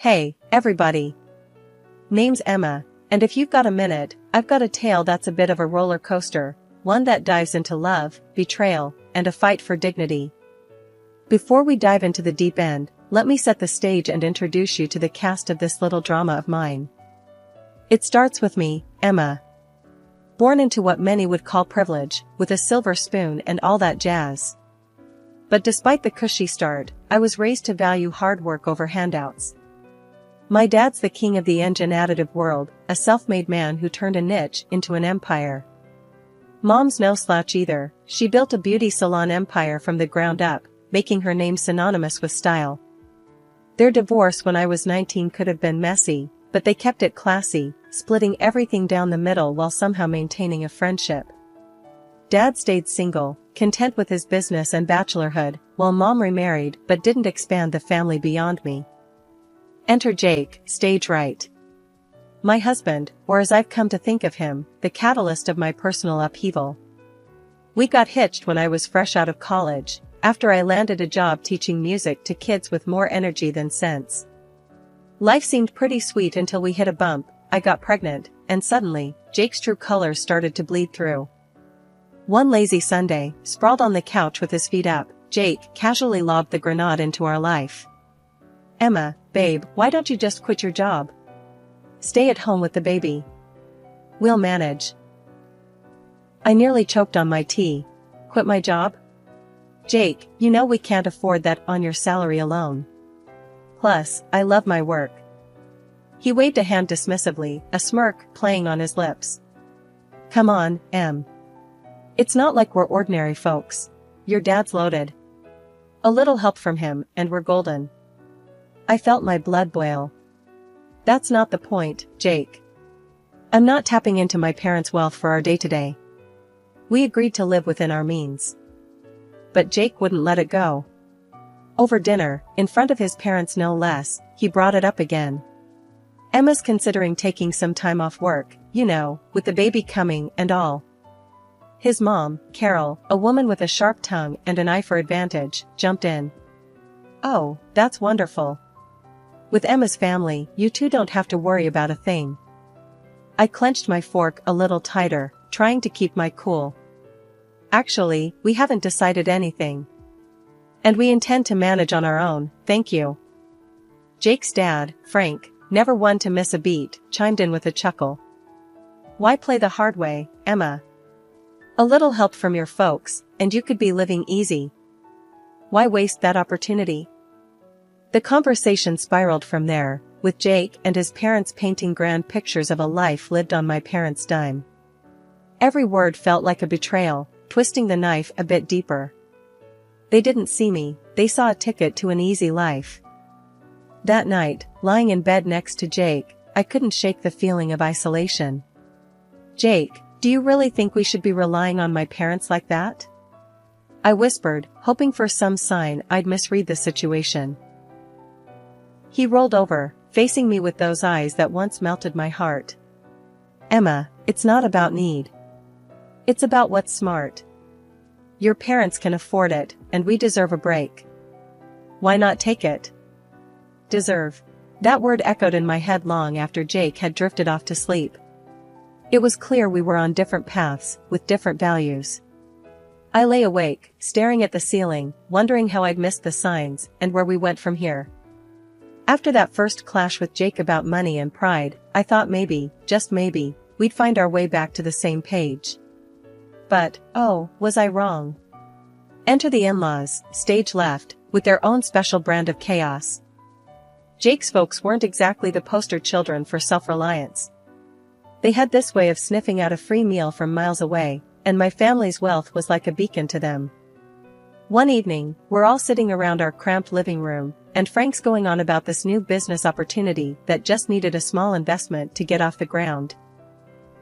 Hey, everybody. Name's Emma, and if you've got a minute, I've got a tale that's a bit of a roller coaster, one that dives into love, betrayal, and a fight for dignity. Before we dive into the deep end, let me set the stage and introduce you to the cast of this little drama of mine. It starts with me, Emma. Born into what many would call privilege, with a silver spoon and all that jazz. But despite the cushy start, I was raised to value hard work over handouts. My dad's the king of the engine additive world, a self-made man who turned a niche into an empire. Mom's no slouch either, she built a beauty salon empire from the ground up, making her name synonymous with style. Their divorce when I was 19 could have been messy, but they kept it classy, splitting everything down the middle while somehow maintaining a friendship. Dad stayed single, content with his business and bachelorhood, while Mom remarried but didn't expand the family beyond me. Enter Jake, stage right. My husband, or as I've come to think of him, the catalyst of my personal upheaval. We got hitched when I was fresh out of college, after I landed a job teaching music to kids with more energy than sense. Life seemed pretty sweet until we hit a bump, I got pregnant, and suddenly, Jake's true colors started to bleed through. One lazy Sunday, sprawled on the couch with his feet up, Jake casually lobbed the grenade into our life. Emma, babe, why don't you just quit your job? Stay at home with the baby. We'll manage. I nearly choked on my tea. Quit my job? Jake, you know we can't afford that on your salary alone. Plus, I love my work. He waved a hand dismissively, a smirk playing on his lips. Come on, Em. It's not like we're ordinary folks. Your dad's loaded. A little help from him, and we're golden. I felt my blood boil. That's not the point, Jake. I'm not tapping into my parents' wealth for our day-to-day. We agreed to live within our means. But Jake wouldn't let it go. Over dinner, in front of his parents no less, he brought it up again. Emma's considering taking some time off work, you know, with the baby coming and all. His mom, Carol, a woman with a sharp tongue and an eye for advantage, jumped in. Oh, that's wonderful. With Emma's family, you two don't have to worry about a thing. I clenched my fork a little tighter, trying to keep my cool. Actually, we haven't decided anything. And we intend to manage on our own, thank you. Jake's dad, Frank, never one to miss a beat, chimed in with a chuckle. Why play the hard way, Emma? A little help from your folks, and you could be living easy. Why waste that opportunity? The conversation spiraled from there, with Jake and his parents painting grand pictures of a life lived on my parents' dime. Every word felt like a betrayal, twisting the knife a bit deeper. They didn't see me, they saw a ticket to an easy life. That night, lying in bed next to Jake, I couldn't shake the feeling of isolation. Jake, do you really think we should be relying on my parents like that? I whispered, hoping for some sign I'd misread the situation. He rolled over, facing me with those eyes that once melted my heart. Emma, it's not about need. It's about what's smart. Your parents can afford it, and we deserve a break. Why not take it? Deserve. That word echoed in my head long after Jake had drifted off to sleep. It was clear we were on different paths, with different values. I lay awake, staring at the ceiling, wondering how I'd missed the signs, and where we went from here. After that first clash with Jake about money and pride, I thought maybe, just maybe, we'd find our way back to the same page. But, oh, was I wrong? Enter the in-laws, stage left, with their own special brand of chaos. Jake's folks weren't exactly the poster children for self-reliance. They had this way of sniffing out a free meal from miles away, and my family's wealth was like a beacon to them. One evening, we're all sitting around our cramped living room, and Frank's going on about this new business opportunity that just needed a small investment to get off the ground.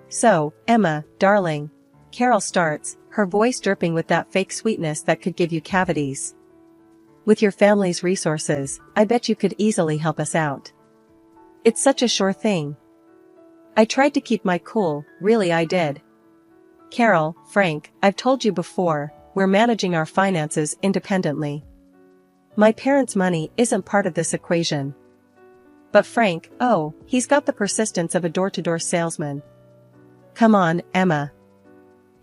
So, Emma, darling, Carol starts, her voice dripping with that fake sweetness that could give you cavities. With your family's resources, I bet you could easily help us out. It's such a sure thing. I tried to keep my cool, really I did. Carol, Frank, I've told you before, we're managing our finances independently. My parents' money isn't part of this equation. But Frank, oh, he's got the persistence of a door-to-door salesman. Come on, Emma.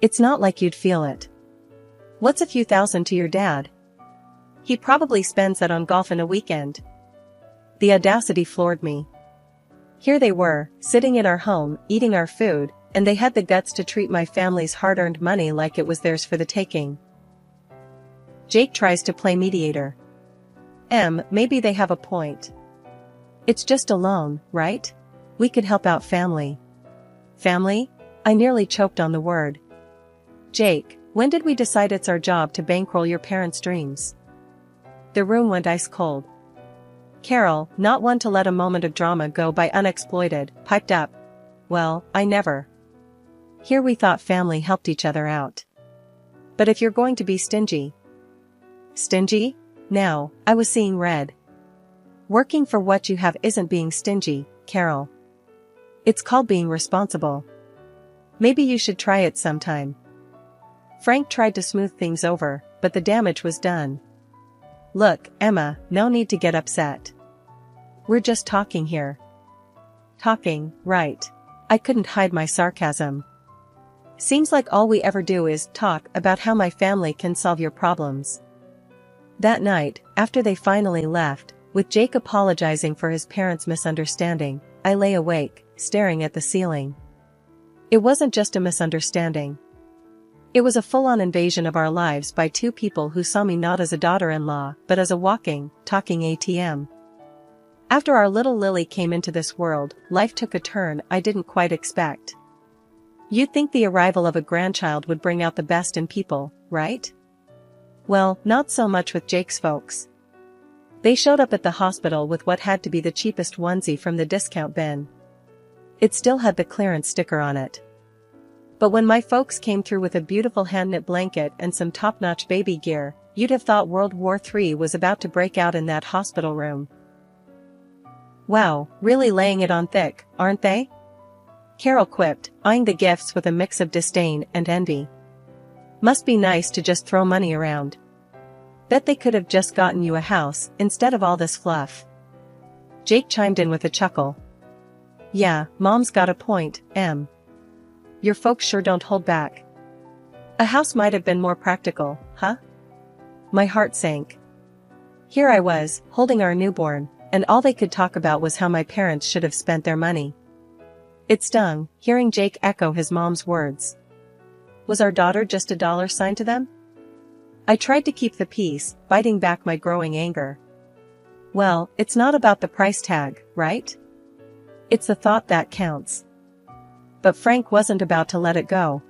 It's not like you'd feel it. What's a few thousand to your dad? He probably spends that on golf in a weekend. The audacity floored me. Here they were, sitting in our home, eating our food, and they had the guts to treat my family's hard-earned money like it was theirs for the taking. Jake tries to play mediator. Maybe they have a point. It's just a loan, right? We could help out family. Family? I nearly choked on the word. Jake, when did we decide it's our job to bankroll your parents' dreams? The room went ice cold. Carol, not one to let a moment of drama go by unexploited, piped up. Well, I never. Here we thought family helped each other out. But if you're going to be stingy. Stingy? Now, I was seeing red. Working for what you have isn't being stingy, Carol. It's called being responsible. Maybe you should try it sometime. Frank tried to smooth things over, but the damage was done. Look, Emma, no need to get upset. We're just talking here. Talking, right. I couldn't hide my sarcasm. Seems like all we ever do is talk about how my family can solve your problems. That night, after they finally left, with Jake apologizing for his parents' misunderstanding, I lay awake, staring at the ceiling. It wasn't just a misunderstanding. It was a full-on invasion of our lives by two people who saw me not as a daughter-in-law, but as a walking, talking ATM. After our little Lily came into this world, life took a turn I didn't quite expect. You'd think the arrival of a grandchild would bring out the best in people, right? Well, not so much with Jake's folks. They showed up at the hospital with what had to be the cheapest onesie from the discount bin. It still had the clearance sticker on it. But when my folks came through with a beautiful hand-knit blanket and some top-notch baby gear, you'd have thought World War III was about to break out in that hospital room. Wow, really laying it on thick, aren't they? Carol quipped, eyeing the gifts with a mix of disdain and envy. Must be nice to just throw money around. Bet they could have just gotten you a house instead of all this fluff. Jake chimed in with a chuckle. Yeah, Mom's got a point, Em. Your folks sure don't hold back. A house might have been more practical, huh? My heart sank. Here I was, holding our newborn, and all they could talk about was how my parents should have spent their money. It stung, hearing Jake echo his mom's words. Was our daughter just a dollar sign to them? I tried to keep the peace, biting back my growing anger. Well, it's not about the price tag, right? It's the thought that counts. But Frank wasn't about to let it go.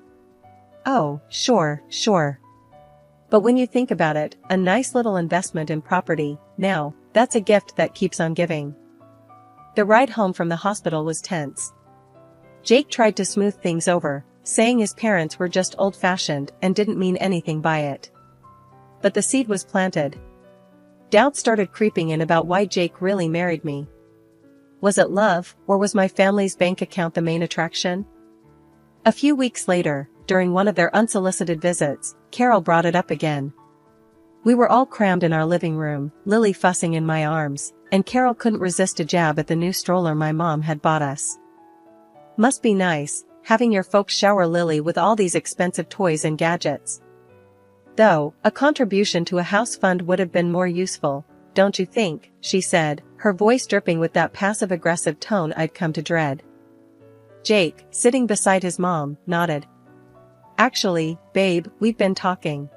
Oh, sure. But when you think about it, a nice little investment in property, now, that's a gift that keeps on giving. The ride home from the hospital was tense. Jake tried to smooth things over, saying his parents were just old-fashioned and didn't mean anything by it. But the seed was planted. Doubt started creeping in about why Jake really married me. Was it love, or was my family's bank account the main attraction? A few weeks later, during one of their unsolicited visits, Carol brought it up again. We were all crammed in our living room, Lily fussing in my arms, and Carol couldn't resist a jab at the new stroller my mom had bought us. Must be nice, having your folks shower Lily with all these expensive toys and gadgets. Though, a contribution to a house fund would have been more useful, don't you think, she said, her voice dripping with that passive-aggressive tone I'd come to dread. Jake, sitting beside his mom, nodded. Actually, babe, we've been talking.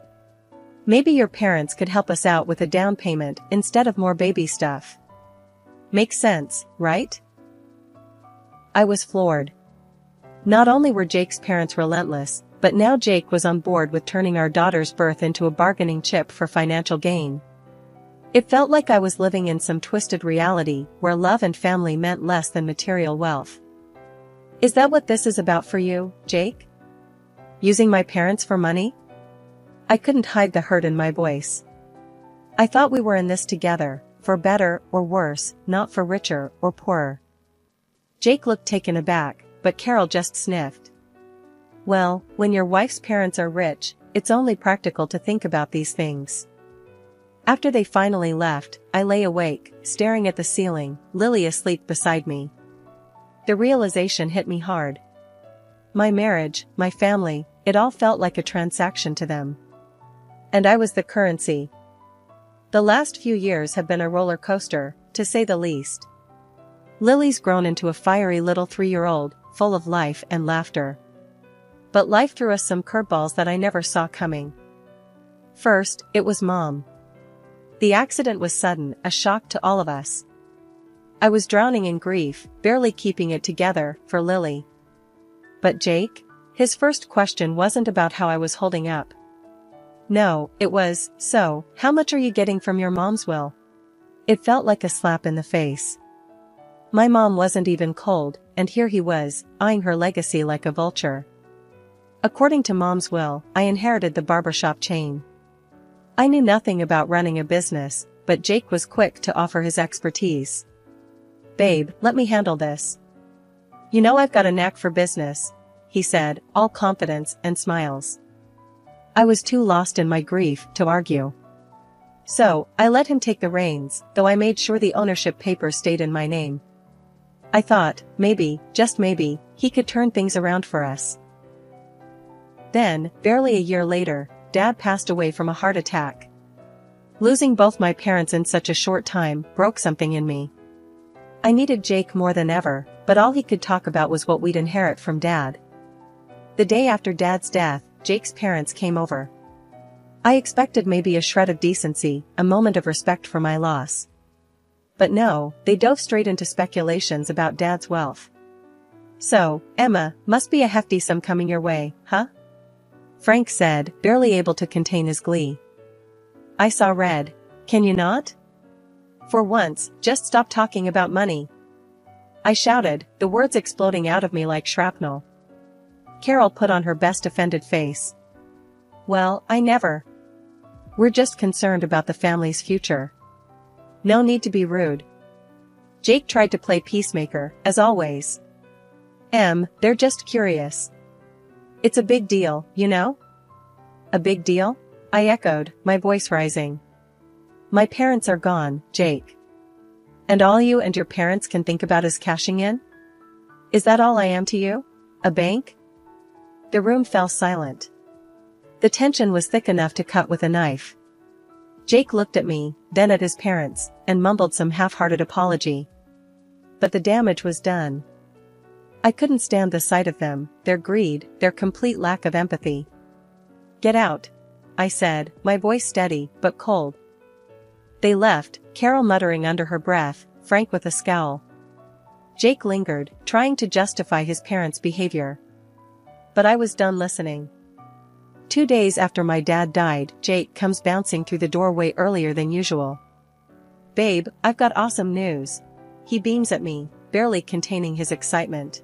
Maybe your parents could help us out with a down payment instead of more baby stuff. Makes sense, right? I was floored. Not only were Jake's parents relentless, but now Jake was on board with turning our daughter's birth into a bargaining chip for financial gain. It felt like I was living in some twisted reality where love and family meant less than material wealth. Is that what this is about for you, Jake? Using my parents for money? I couldn't hide the hurt in my voice. I thought we were in this together, for better or worse, not for richer or poorer. Jake looked taken aback, but Carol just sniffed. Well, when your wife's parents are rich, it's only practical to think about these things. After they finally left, I lay awake, staring at the ceiling, Lily asleep beside me. The realization hit me hard. My marriage, my family, it all felt like a transaction to them. And I was the currency. The last few years have been a roller coaster, to say the least. Lily's grown into a fiery little 3-year-old, full of life and laughter. But life threw us some curveballs that I never saw coming. First, it was Mom. The accident was sudden, a shock to all of us. I was drowning in grief, barely keeping it together, for Lily. But Jake? His first question wasn't about how I was holding up. No, it was, so, how much are you getting from your mom's will? It felt like a slap in the face. My mom wasn't even cold, and here he was, eyeing her legacy like a vulture. According to Mom's will, I inherited the barbershop chain. I knew nothing about running a business, but Jake was quick to offer his expertise. Babe, let me handle this. You know I've got a knack for business, he said, all confidence and smiles. I was too lost in my grief to argue. So, I let him take the reins, though I made sure the ownership papers stayed in my name. I thought, maybe, just maybe, he could turn things around for us. Then, barely a year later, Dad passed away from a heart attack. Losing both my parents in such a short time broke something in me. I needed Jake more than ever, but all he could talk about was what we'd inherit from Dad. The day after Dad's death, Jake's parents came over. I expected maybe a shred of decency, a moment of respect for my loss. But no, they dove straight into speculations about Dad's wealth. So, Emma, must be a hefty sum coming your way, huh? Frank said, barely able to contain his glee. I saw red. Can you not? For once, just stop talking about money. I shouted, the words exploding out of me like shrapnel. Carol put on her best offended face. Well, I never. We're just concerned about the family's future. No need to be rude. Jake tried to play peacemaker, as always. They're just curious. It's a big deal, you know? A big deal? I echoed, my voice rising. My parents are gone, Jake. And all you and your parents can think about is cashing in? Is that all I am to you? A bank? The room fell silent. The tension was thick enough to cut with a knife. Jake looked at me, then at his parents, and mumbled some half-hearted apology. But the damage was done. I couldn't stand the sight of them, their greed, their complete lack of empathy. Get out, I said, my voice steady, but cold. They left, Carol muttering under her breath, Frank with a scowl. Jake lingered, trying to justify his parents' behavior. But I was done listening. 2 days after my dad died, Jake comes bouncing through the doorway earlier than usual. Babe, I've got awesome news. He beams at me, barely containing his excitement.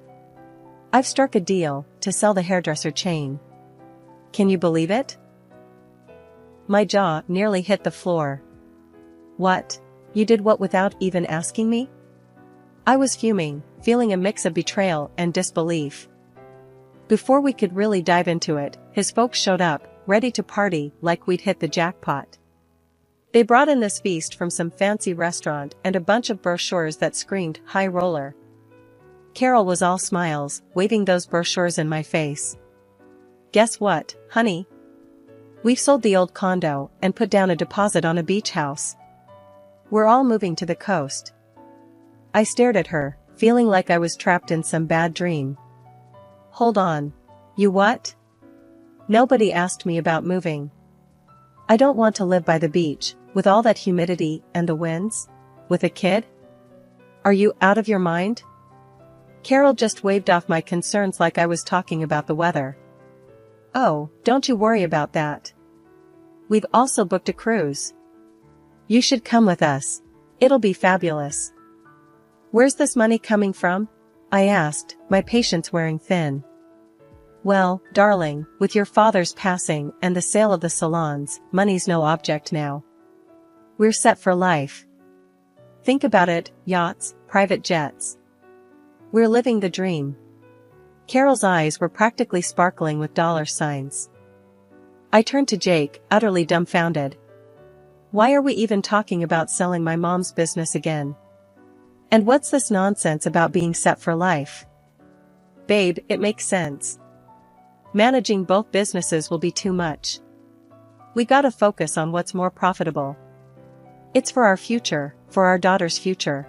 I've struck a deal, to sell the hairdresser chain. Can you believe it? My jaw nearly hit the floor. What? You did what without even asking me? I was fuming, feeling a mix of betrayal and disbelief. Before we could really dive into it, his folks showed up, ready to party like we'd hit the jackpot. They brought in this feast from some fancy restaurant and a bunch of brochures that screamed high roller. Carol was all smiles, waving those brochures in my face. Guess what, honey? We've sold the old condo and put down a deposit on a beach house. We're all moving to the coast. I stared at her, feeling like I was trapped in some bad dream. Hold on. You what? Nobody asked me about moving. I don't want to live by the beach, with all that humidity and the winds. With a kid? Are you out of your mind? Carol just waved off my concerns like I was talking about the weather. Oh, don't you worry about that. We've also booked a cruise. You should come with us. It'll be fabulous. Where's this money coming from? I asked, my patience wearing thin. Well, darling, with your father's passing and the sale of the salons, money's no object now. We're set for life. Think about it, yachts, private jets. We're living the dream. Carol's eyes were practically sparkling with dollar signs. I turned to Jake, utterly dumbfounded. Why are we even talking about selling my mom's business again? And what's this nonsense about being set for life? Babe, it makes sense. Managing both businesses will be too much. We gotta focus on what's more profitable. It's for our future, for our daughter's future.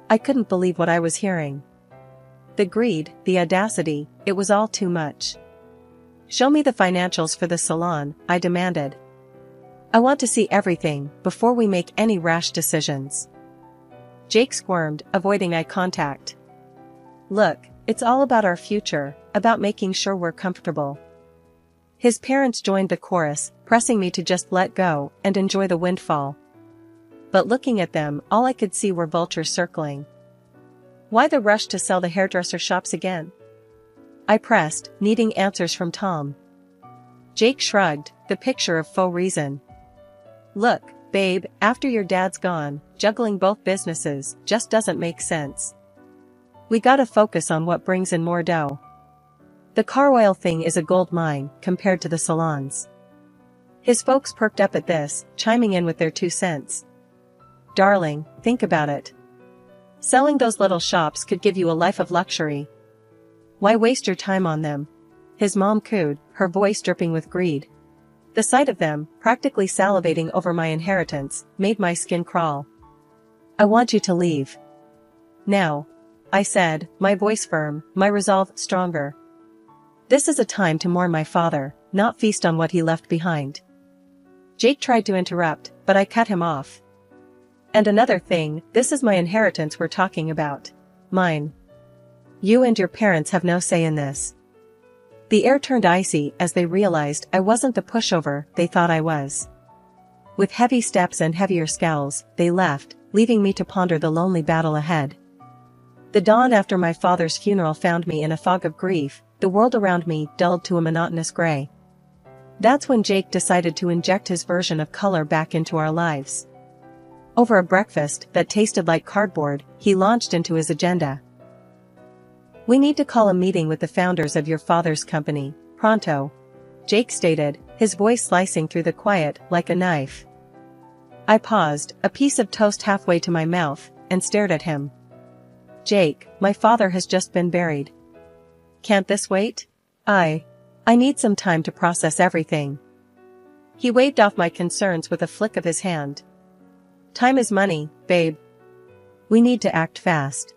I couldn't believe what I was hearing. The greed, the audacity, it was all too much. Show me the financials for the salon, I demanded. I want to see everything before we make any rash decisions. Jake squirmed, avoiding eye contact. Look, it's all about our future, about making sure we're comfortable. His parents joined the chorus, pressing me to just let go and enjoy the windfall. But looking at them, all I could see were vultures circling. Why the rush to sell the hairdresser shops again? I pressed, needing answers from Tom. Jake shrugged, the picture of faux reason. Look, babe, after your dad's gone, juggling both businesses just doesn't make sense. We gotta focus on what brings in more dough. The car oil thing is a gold mine compared to the salons. His folks perked up at this, chiming in with their 2 cents. Darling, think about it. Selling those little shops could give you a life of luxury. Why waste your time on them? His mom cooed, her voice dripping with greed. The sight of them, practically salivating over my inheritance, made my skin crawl. I want you to leave. Now, I said, my voice firm, my resolve stronger. This is a time to mourn my father, not feast on what he left behind. Jake tried to interrupt, but I cut him off. And another thing, this is my inheritance we're talking about. Mine. You and your parents have no say in this. The air turned icy as they realized I wasn't the pushover they thought I was. With heavy steps and heavier scowls, they left, leaving me to ponder the lonely battle ahead. The dawn after my father's funeral found me in a fog of grief, the world around me dulled to a monotonous gray. That's when Jake decided to inject his version of color back into our lives. Over a breakfast that tasted like cardboard, he launched into his agenda. We need to call a meeting with the founders of your father's company, pronto, Jake stated, his voice slicing through the quiet like a knife. I paused, a piece of toast halfway to my mouth, and stared at him. Jake, my father has just been buried. Can't this wait? I need some time to process everything. He waved off my concerns with a flick of his hand. Time is money, babe. We need to act fast.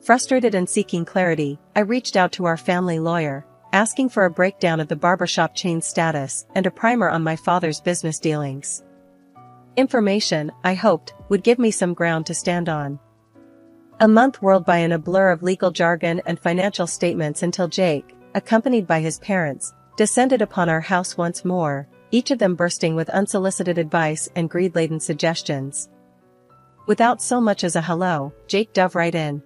Frustrated and seeking clarity, I reached out to our family lawyer, asking for a breakdown of the barbershop chain's status and a primer on my father's business dealings. Information, I hoped, would give me some ground to stand on. A month whirled by in a blur of legal jargon and financial statements until Jake, accompanied by his parents, descended upon our house once more, each of them bursting with unsolicited advice and greed-laden suggestions. Without so much as a hello, Jake dove right in.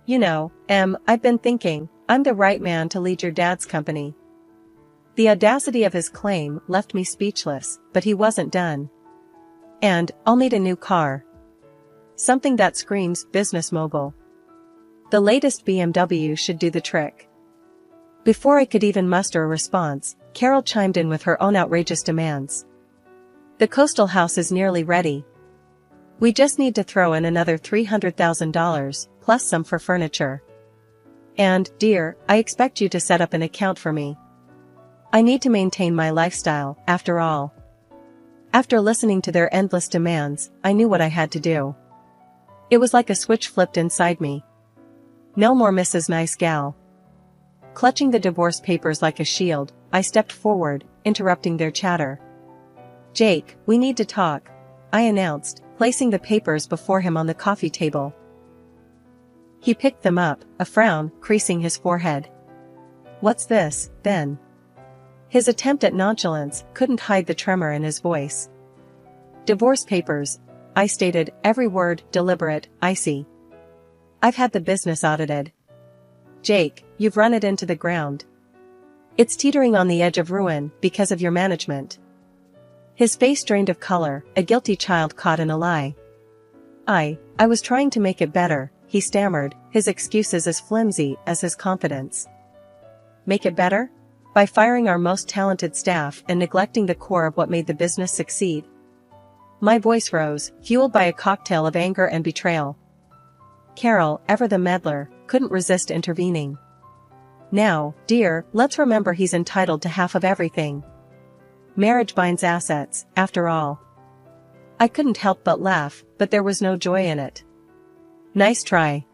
You know, I've been thinking, I'm the right man to lead your dad's company. The audacity of his claim left me speechless, but he wasn't done. And, I'll need a new car. Something that screams business mogul. The latest BMW should do the trick. Before I could even muster a response, Carol chimed in with her own outrageous demands. The coastal house is nearly ready. We just need to throw in another $300,000, plus some for furniture. And, dear, I expect you to set up an account for me. I need to maintain my lifestyle, after all. After listening to their endless demands, I knew what I had to do. It was like a switch flipped inside me. No more Mrs. Nice Gal. Clutching the divorce papers like a shield, I stepped forward, interrupting their chatter. Jake, we need to talk, I announced, placing the papers before him on the coffee table. He picked them up, a frown creasing his forehead. What's this, then? His attempt at nonchalance couldn't hide the tremor in his voice. Divorce papers, I stated, every word deliberate, icy. I've had the business audited. Jake, you've run it into the ground. It's teetering on the edge of ruin because of your management. His face drained of color, a guilty child caught in a lie. I was trying to make it better, he stammered, his excuses as flimsy as his confidence. Make it better? By firing our most talented staff and neglecting the core of what made the business succeed. My voice rose, fueled by a cocktail of anger and betrayal. Carol, ever the meddler, couldn't resist intervening. Now, dear, let's remember he's entitled to half of everything. Marriage binds assets, after all. I couldn't help but laugh, but there was no joy in it. Nice try.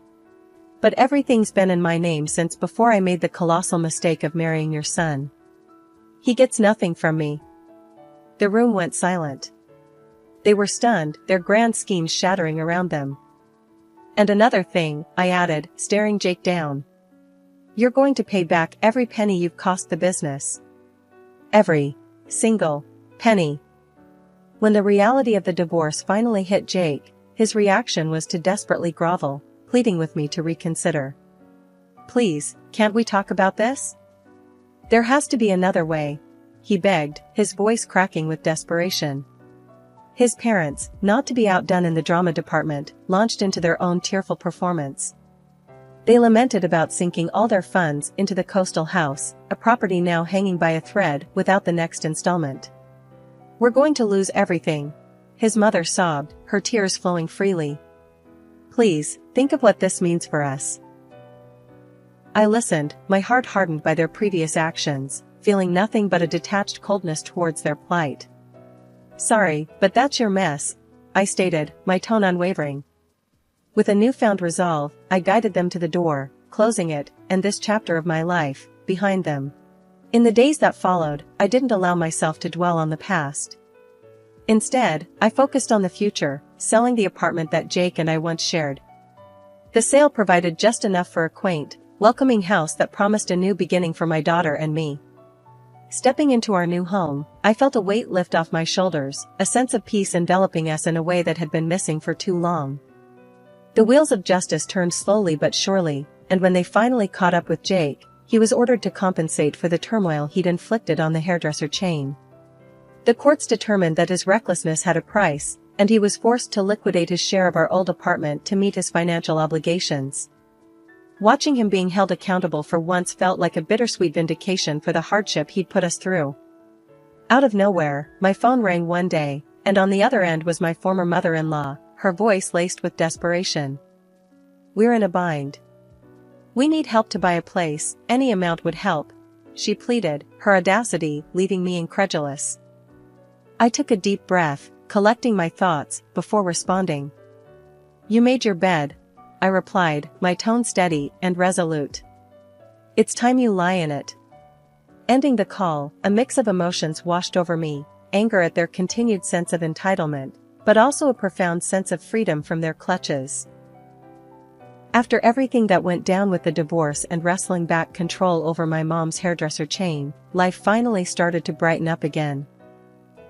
But everything's been in my name since before I made the colossal mistake of marrying your son. He gets nothing from me. The room went silent. They were stunned, their grand schemes shattering around them. And another thing, I added, staring Jake down. You're going to pay back every penny you've cost the business. Every single penny. When the reality of the divorce finally hit Jake, his reaction was to desperately grovel, pleading with me to reconsider. Please, can't we talk about this? There has to be another way, he begged, his voice cracking with desperation. His parents, not to be outdone in the drama department, launched into their own tearful performance. They lamented about sinking all their funds into the coastal house, a property now hanging by a thread without the next installment. We're going to lose everything, his mother sobbed, her tears flowing freely. Please, think of what this means for us. I listened, my heart hardened by their previous actions, feeling nothing but a detached coldness towards their plight. Sorry, but that's your mess, I stated, my tone unwavering. With a newfound resolve, I guided them to the door, closing it, and this chapter of my life, behind them. In the days that followed, I didn't allow myself to dwell on the past. Instead, I focused on the future, selling the apartment that Jake and I once shared. The sale provided just enough for a quaint, welcoming house that promised a new beginning for my daughter and me. Stepping into our new home, I felt a weight lift off my shoulders, a sense of peace enveloping us in a way that had been missing for too long. The wheels of justice turned slowly but surely, and when they finally caught up with Jake, he was ordered to compensate for the turmoil he'd inflicted on the hairdresser chain. The courts determined that his recklessness had a price, and he was forced to liquidate his share of our old apartment to meet his financial obligations. Watching him being held accountable for once felt like a bittersweet vindication for the hardship he'd put us through. Out of nowhere, my phone rang one day, and on the other end was my former mother-in-law, her voice laced with desperation. We're in a bind. We need help to buy a place, any amount would help, she pleaded, her audacity leaving me incredulous. I took a deep breath, collecting my thoughts, before responding. You made your bed, I replied, my tone steady and resolute. It's time you lie in it. Ending the call, a mix of emotions washed over me, anger at their continued sense of entitlement, but also a profound sense of freedom from their clutches. After everything that went down with the divorce and wrestling back control over my mom's hairdresser chain, life finally started to brighten up again.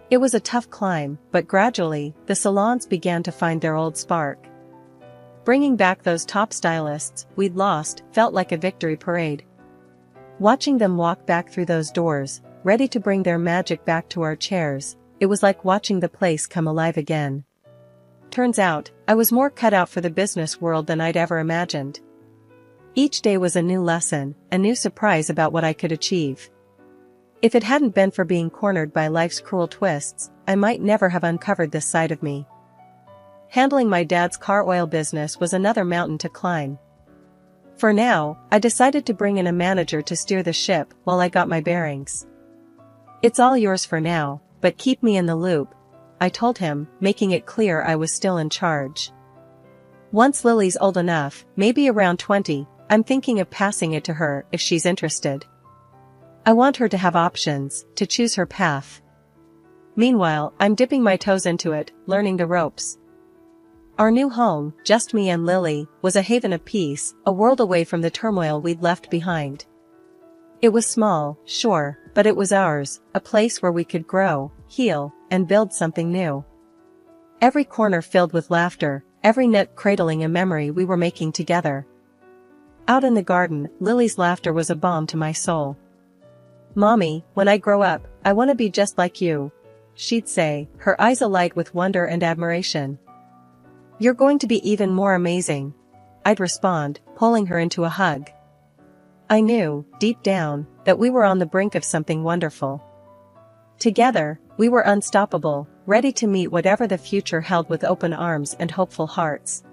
It was a tough climb, but gradually, the salons began to find their old spark. Bringing back those top stylists we'd lost felt like a victory parade. Watching them walk back through those doors, ready to bring their magic back to our chairs, it was like watching the place come alive again. Turns out, I was more cut out for the business world than I'd ever imagined. Each day was a new lesson, a new surprise about what I could achieve. If it hadn't been for being cornered by life's cruel twists, I might never have uncovered this side of me. Handling my dad's car oil business was another mountain to climb. For now, I decided to bring in a manager to steer the ship while I got my bearings. It's all yours for now, but keep me in the loop, I told him, making it clear I was still in charge. Once Lily's old enough, maybe around 20, I'm thinking of passing it to her if she's interested. I want her to have options, to choose her path. Meanwhile, I'm dipping my toes into it, learning the ropes. Our new home, just me and Lily, was a haven of peace, a world away from the turmoil we'd left behind. It was small, sure, but it was ours, a place where we could grow, heal, and build something new. Every corner filled with laughter, every nook cradling a memory we were making together. Out in the garden, Lily's laughter was a balm to my soul. Mommy, when I grow up, I want to be just like you, she'd say, her eyes alight with wonder and admiration. You're going to be even more amazing, I'd respond, pulling her into a hug. I knew, deep down, that we were on the brink of something wonderful. Together, we were unstoppable, ready to meet whatever the future held with open arms and hopeful hearts.